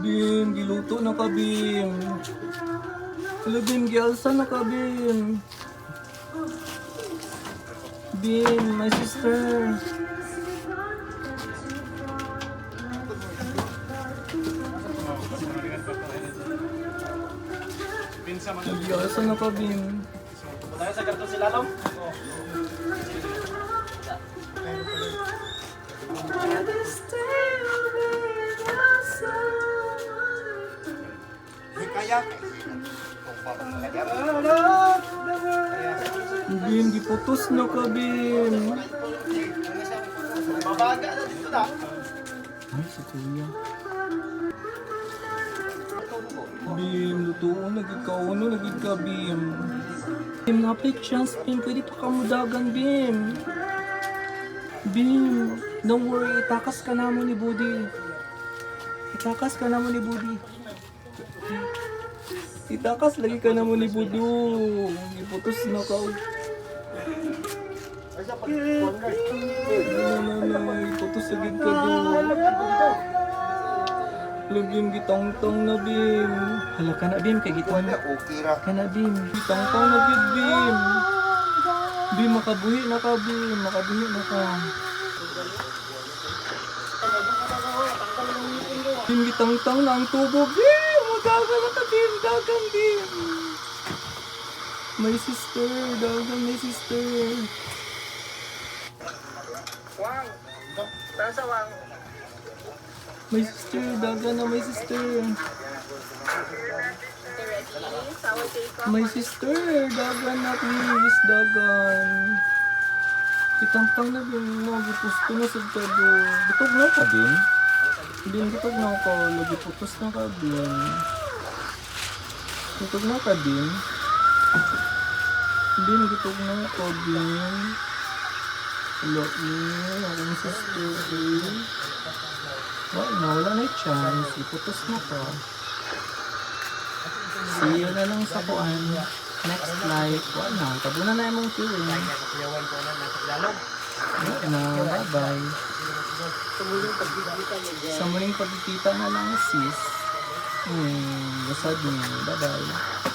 Bim, giluto na ka, Bim. Hello, Bim, gialsa na ka, Bim. Bim, my sister. Gialsa na ka, Bim. Tayo sa karton si Lalong. Bim, giputos na ka, Bim. Mabaga na dito na. Ay, si Kuya. Bim, lutuon, nagigkauno, nagigka, Bim. Bim, napit chance, Bim. Pwede pa kamudagan, Bim. Bim, don't worry. Itakas ka na mo ni Budi. Itakas ka na mo ni Budi. Itakas lagi ka na mo ni Budu. Iputos na ka. Iputos lagi ka do. Lagim gitang-tang na, Bim. Hala ka na, Bim. Kay gitang ka na, Bim. Gitang-tang na, Bim. Bim, makabuhi na ka, Bim. Makabuhi na ka. Bim, gitang-tang na ang tubo, Bim. Dagan na ka, Bim. Dagan, Bim. My sister. Dagan, my sister. Wang. Tasa Wang. My sister. Dagan na, my sister. My sister. Dagan na, please. Dagan. Kitang-tang na, Bim. No, gipusto na sa tado. Bitog na ka, Bim. Bim, bitog na ka. Lagi putos na ka, Bim. Bitog na ka, Bim. Bim, bitog na ka, Bim. Hello, Bim. Akong sister, Bim. Wala na yung chance. Iputos na ka. See you na lang sa kuan. Next life. Wala na. Tabo na na yung feeling. Wala na. Bye-bye. Sa muling pagkikita na lang, sis. Basad niya. Bye-bye.